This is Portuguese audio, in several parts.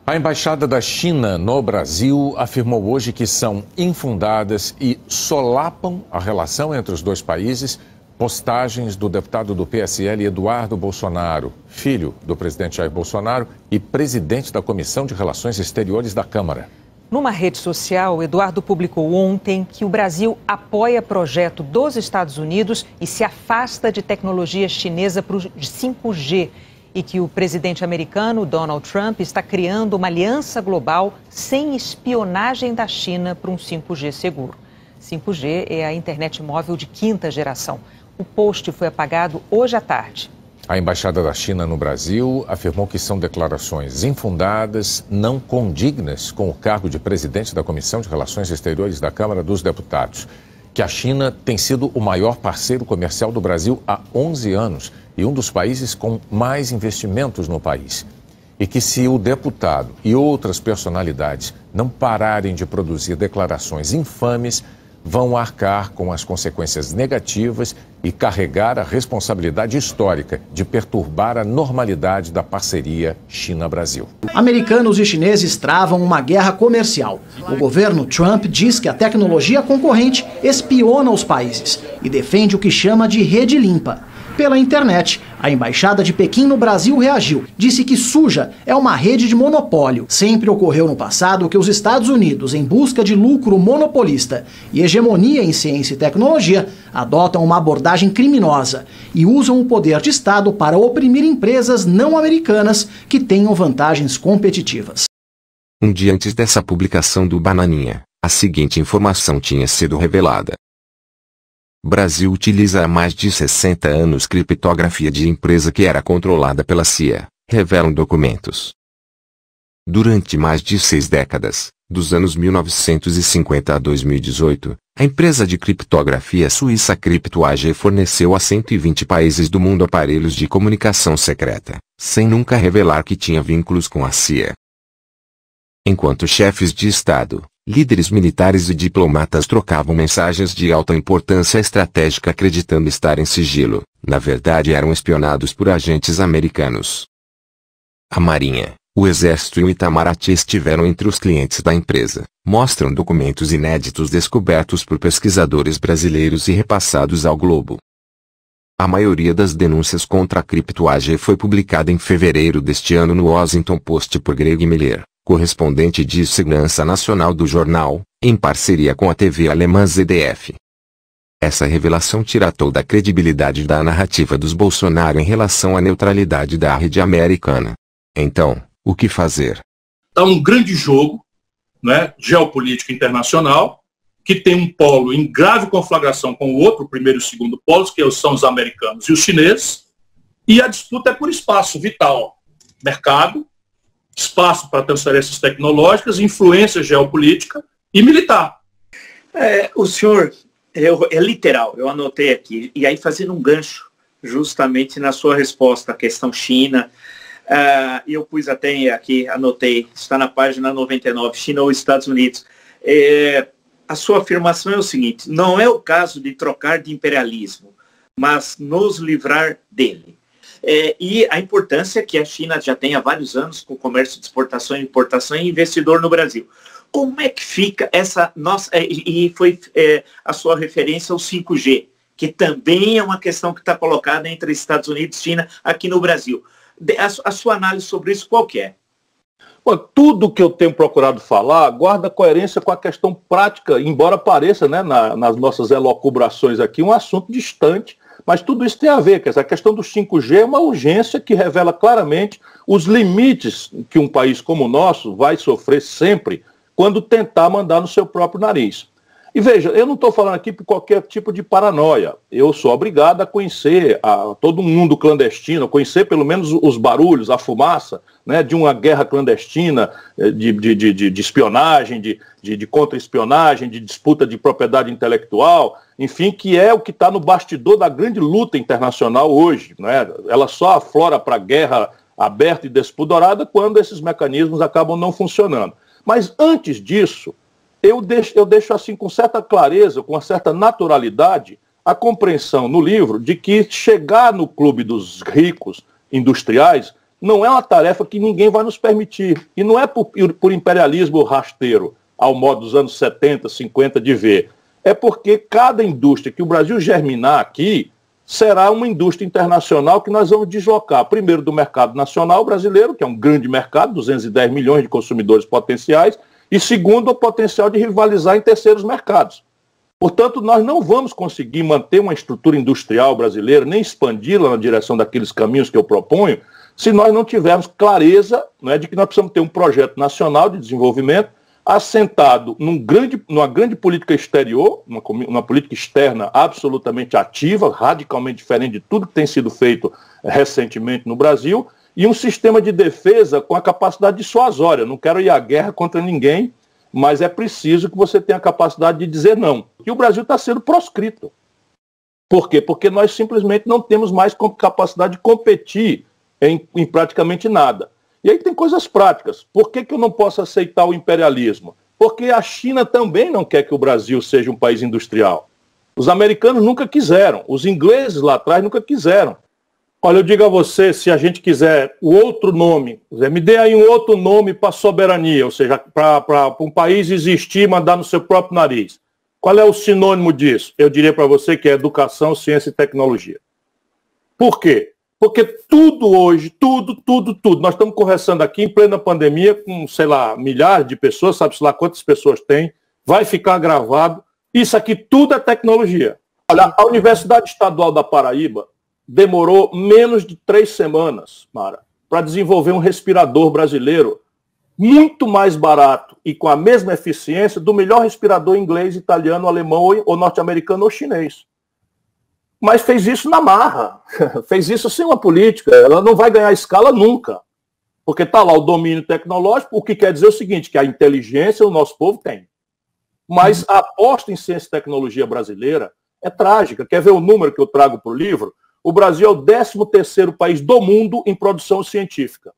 A Embaixada da China no Brasil afirmou hoje que são infundadas e solapam a relação entre os dois países postagens do deputado do PSL Eduardo Bolsonaro, filho do presidente Jair Bolsonaro e presidente da Comissão de Relações Exteriores da Câmara. Numa rede social, Eduardo publicou ontem que o Brasil apoia projeto dos Estados Unidos e se afasta de tecnologia chinesa para o 5G. E que o presidente americano, Donald Trump, está criando uma aliança global sem espionagem da China para um 5G seguro. 5G é a internet móvel de quinta geração. O post foi apagado hoje à tarde. A Embaixada da China no Brasil afirmou que são declarações infundadas, não condignas com o cargo de presidente da Comissão de Relações Exteriores da Câmara dos Deputados. Que a China tem sido o maior parceiro comercial do Brasil há 11 anos e um dos países com mais investimentos no país. E que se o deputado e outras personalidades não pararem de produzir declarações infames, vão arcar com as consequências negativas e carregar a responsabilidade histórica de perturbar a normalidade da parceria China-Brasil. Americanos e chineses travam uma guerra comercial. O governo Trump diz que a tecnologia concorrente espiona os países e defende o que chama de rede limpa. Pela internet, a Embaixada de Pequim no Brasil reagiu. Disse que suja é uma rede de monopólio. Sempre ocorreu no passado que os Estados Unidos, em busca de lucro monopolista e hegemonia em ciência e tecnologia, adotam uma abordagem criminosa e usam o poder de Estado para oprimir empresas não americanas que tenham vantagens competitivas. Um dia antes dessa publicação do Bananinha, a seguinte informação tinha sido revelada. Brasil utiliza há mais de 60 anos criptografia de empresa que era controlada pela CIA, revelam documentos. Durante mais de 6 décadas, dos anos 1950 a 2018, a empresa de criptografia suíça Crypto AG forneceu a 120 países do mundo aparelhos de comunicação secreta, sem nunca revelar que tinha vínculos com a CIA. Enquanto chefes de Estado, líderes militares e diplomatas trocavam mensagens de alta importância estratégica acreditando estar em sigilo, na verdade eram espionados por agentes americanos. A Marinha, o Exército e o Itamaraty estiveram entre os clientes da empresa, mostram documentos inéditos descobertos por pesquisadores brasileiros e repassados ao Globo. A maioria das denúncias contra a Crypto AG foi publicada em fevereiro deste ano no Washington Post por Greg Miller, correspondente de segurança nacional do jornal, em parceria com a TV alemã ZDF. Essa revelação tira toda a credibilidade da narrativa dos Bolsonaro em relação à neutralidade da rede americana. Então, o que fazer? Está um grande jogo, né, geopolítico internacional, que tem um polo em grave conflagração com o outro, o primeiro e o segundo polos, que são os americanos e os chineses, e a disputa é por espaço vital, mercado, espaço para transferências tecnológicas, influência geopolítica e militar. O senhor, é literal, eu anotei aqui, e aí fazendo um gancho justamente na sua resposta à questão China, eu pus até aqui, anotei, está na página 99, China ou Estados Unidos. A sua afirmação é o seguinte: não é o caso de trocar de imperialismo, mas nos livrar dele. E a importância que a China já tem há vários anos com o comércio de exportação e importação e investidor no Brasil. Como é que fica essa nossa... E foi a sua referência ao 5G, que também é uma questão que está colocada entre Estados Unidos e China aqui no Brasil. A sua análise sobre isso qual que é? Bom, tudo que eu tenho procurado falar guarda coerência com a questão prática, embora pareça, né, nas nossas elucubrações aqui, um assunto distante. Mas tudo isso tem a ver, quer dizer, a questão do 5G é uma urgência que revela claramente os limites que um país como o nosso vai sofrer sempre quando tentar mandar no seu próprio nariz. E veja, eu não estou falando aqui por qualquer tipo de paranoia. Eu sou obrigado a conhecer todo um mundo clandestino, a conhecer pelo menos os barulhos, a fumaça, né, de uma guerra clandestina, de espionagem, de contra-espionagem, de disputa de propriedade intelectual, enfim, que é o que está no bastidor da grande luta internacional hoje, né? Ela só aflora para a guerra aberta e despudorada quando esses mecanismos acabam não funcionando. Mas antes disso, eu deixo assim com certa clareza, com uma certa naturalidade, a compreensão no livro de que chegar no clube dos ricos industriais não é uma tarefa que ninguém vai nos permitir. E não é por imperialismo rasteiro, ao modo dos anos 70, 50 de ver. É porque cada indústria que o Brasil germinar aqui será uma indústria internacional que nós vamos deslocar, primeiro do mercado nacional brasileiro, que é um grande mercado, 210 milhões de consumidores potenciais, e segundo, o potencial de rivalizar em terceiros mercados. Portanto, nós não vamos conseguir manter uma estrutura industrial brasileira, nem expandi-la na direção daqueles caminhos que eu proponho, se nós não tivermos clareza, não é, de que nós precisamos ter um projeto nacional de desenvolvimento assentado numa grande política exterior, uma política externa absolutamente ativa, radicalmente diferente de tudo que tem sido feito recentemente no Brasil, e um sistema de defesa com a capacidade dissuasória. Não quero ir à guerra contra ninguém, mas é preciso que você tenha a capacidade de dizer não. E o Brasil está sendo proscrito. Por quê? Porque nós simplesmente não temos mais capacidade de competir em praticamente nada. E aí tem coisas práticas. Por que eu não posso aceitar o imperialismo? Porque a China também não quer que o Brasil seja um país industrial. Os americanos nunca quiseram. Os ingleses lá atrás nunca quiseram. Olha, eu digo a você, se a gente quiser o outro nome, me dê aí um outro nome para soberania, ou seja, para um país existir e mandar no seu próprio nariz. Qual é o sinônimo disso? Eu diria para você que é educação, ciência e tecnologia. Por quê? Porque tudo hoje, tudo, nós estamos conversando aqui em plena pandemia com, sei lá, milhares de pessoas, sabe-se lá quantas pessoas tem, vai ficar gravado. Isso aqui tudo é tecnologia. Olha, a Universidade Estadual da Paraíba demorou menos de 3 semanas, Mara, para desenvolver um respirador brasileiro muito mais barato e com a mesma eficiência do melhor respirador inglês, italiano, alemão ou norte-americano ou chinês. Mas fez isso na marra, fez isso sem uma política, ela não vai ganhar escala nunca, porque está lá o domínio tecnológico, o que quer dizer o seguinte, que a inteligência o nosso povo tem. Mas a aposta em ciência e tecnologia brasileira é trágica. Quer ver o número que eu trago para o livro? O Brasil é o 13º país do mundo em produção científica.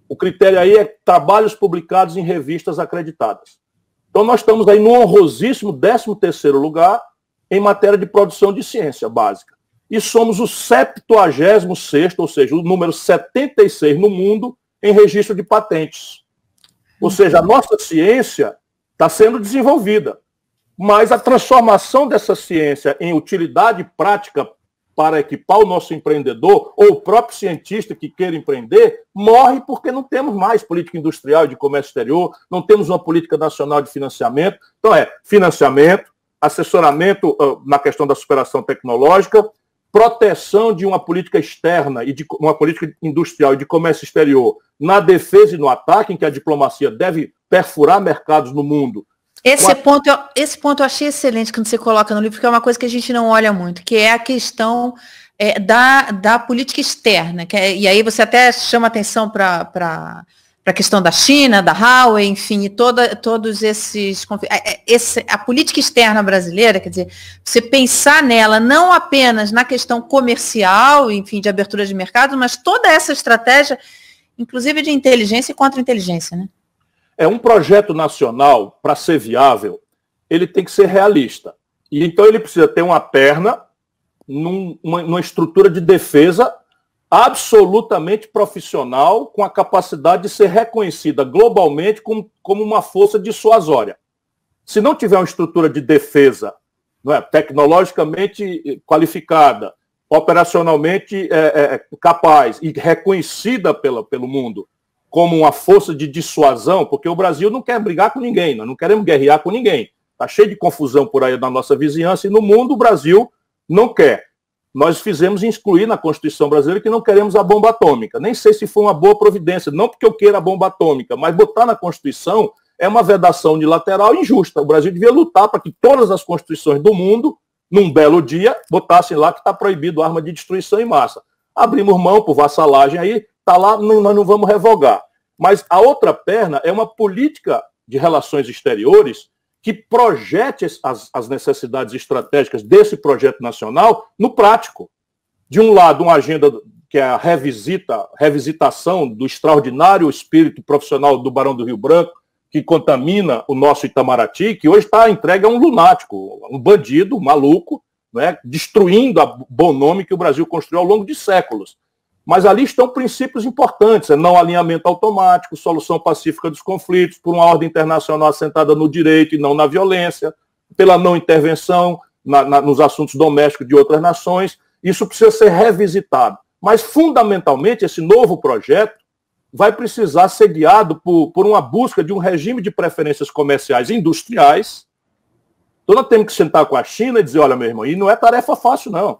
O critério aí é trabalhos publicados em revistas acreditadas. Então nós estamos aí no honrosíssimo 13º lugar em matéria de produção de ciência básica. E somos o 76º, ou seja, o número 76 no mundo em registro de patentes. Ou seja, a nossa ciência está sendo desenvolvida, mas a transformação dessa ciência em utilidade prática para equipar o nosso empreendedor ou o próprio cientista que queira empreender, morre porque não temos mais política industrial e de comércio exterior, não temos uma política nacional de financiamento. Então financiamento, assessoramento na questão da superação tecnológica, proteção de uma política externa e de uma política industrial e de comércio exterior na defesa e no ataque, em que a diplomacia deve perfurar mercados no mundo. Esse ponto eu achei excelente quando você coloca no livro, porque é uma coisa que a gente não olha muito, que é a questão da política externa. E aí você até chama atenção para a questão da China, da Huawei, enfim, e todos esses... A política externa brasileira, quer dizer, você pensar nela não apenas na questão comercial, enfim, de abertura de mercado, mas toda essa estratégia, inclusive de inteligência e contra-inteligência, né? Um projeto nacional, para ser viável, ele tem que ser realista. E então ele precisa ter uma perna numa estrutura de defesa absolutamente profissional, com a capacidade de ser reconhecida globalmente como uma força dissuasória. Se não tiver uma estrutura de defesa, tecnologicamente qualificada, operacionalmente capaz e reconhecida pelo mundo como uma força de dissuasão, porque o Brasil não quer brigar com ninguém, nós não queremos guerrear com ninguém. Está cheio de confusão por aí na nossa vizinhança e no mundo o Brasil não quer. Nós fizemos incluir na Constituição brasileira que não queremos a bomba atômica. Nem sei se foi uma boa providência, não porque eu queira a bomba atômica, mas botar na Constituição é uma vedação unilateral injusta. O Brasil devia lutar para que todas as constituições do mundo, num belo dia, botassem lá que está proibido arma de destruição em massa. Abrimos mão por vassalagem aí, está lá, nós não vamos revogar. Mas a outra perna é uma política de relações exteriores que projete as necessidades estratégicas desse projeto nacional no prático. De um lado, uma agenda que é a revisitação do extraordinário espírito profissional do Barão do Rio Branco, que contamina o nosso Itamaraty, que hoje está entregue a um lunático, um bandido, um maluco, destruindo o bom nome que o Brasil construiu ao longo de séculos. Mas ali estão princípios importantes, não alinhamento automático, solução pacífica dos conflitos, por uma ordem internacional assentada no direito e não na violência, pela não intervenção nos assuntos domésticos de outras nações. Isso precisa ser revisitado. Mas, fundamentalmente, esse novo projeto vai precisar ser guiado por uma busca de um regime de preferências comerciais industriais. Então, nós temos que sentar com a China e dizer, olha, meu irmão, e não é tarefa fácil, não.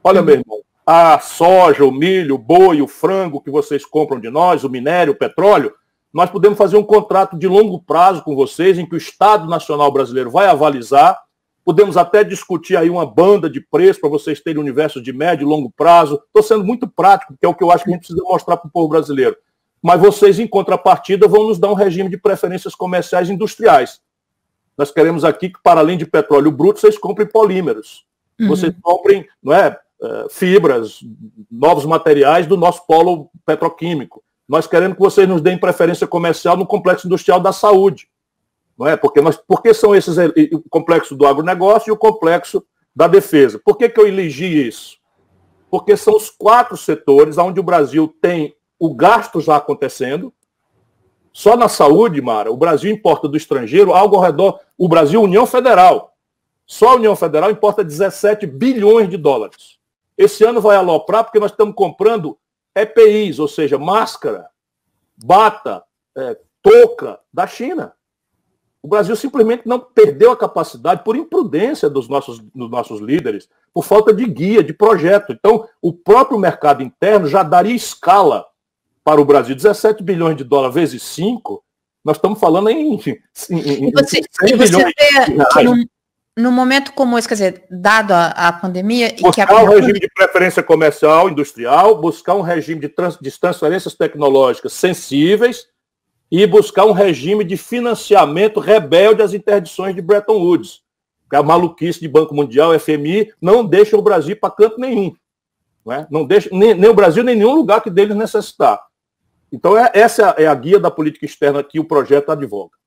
Olha, meu irmão, a soja, o milho, o boi, o frango que vocês compram de nós, o minério, o petróleo, nós podemos fazer um contrato de longo prazo com vocês, em que o Estado Nacional Brasileiro vai avalizar. Podemos até discutir aí uma banda de preço para vocês terem um universo de médio e longo prazo. Estou sendo muito prático, porque é o que eu acho que a gente precisa mostrar para o povo brasileiro. Mas vocês, em contrapartida, vão nos dar um regime de preferências comerciais industriais. Nós queremos aqui que, para além de petróleo bruto, vocês comprem polímeros. Vocês comprem, não é, fibras, novos materiais do nosso polo petroquímico. Nós queremos que vocês nos deem preferência comercial no complexo industrial da saúde. Não é? Porque são esses, o complexo do agronegócio e o complexo da defesa. Por que eu elegi isso? Porque são os 4 setores onde o Brasil tem o gasto já acontecendo. Só na saúde, Mara, o Brasil importa do estrangeiro algo ao redor, o Brasil, União Federal. Só a União Federal importa 17 bilhões de dólares. Esse ano vai aloprar porque nós estamos comprando EPIs, ou seja, máscara, bata, touca da China. O Brasil simplesmente não perdeu a capacidade por imprudência dos nossos líderes, por falta de guia, de projeto. Então, o próprio mercado interno já daria escala para o Brasil. 17 bilhões de dólares vezes 5, nós estamos falando em 100 bilhões de reais. No momento como esse, quer dizer, dado a pandemia... Buscar um regime de preferência comercial, industrial, buscar um regime de transferências tecnológicas sensíveis e buscar um regime de financiamento rebelde às interdições de Bretton Woods. A maluquice de Banco Mundial, FMI, não deixa o Brasil para canto nenhum. Não é? Não deixa nem o Brasil, nem nenhum lugar que deles necessitar. Então, essa é a guia da política externa que o projeto advoga.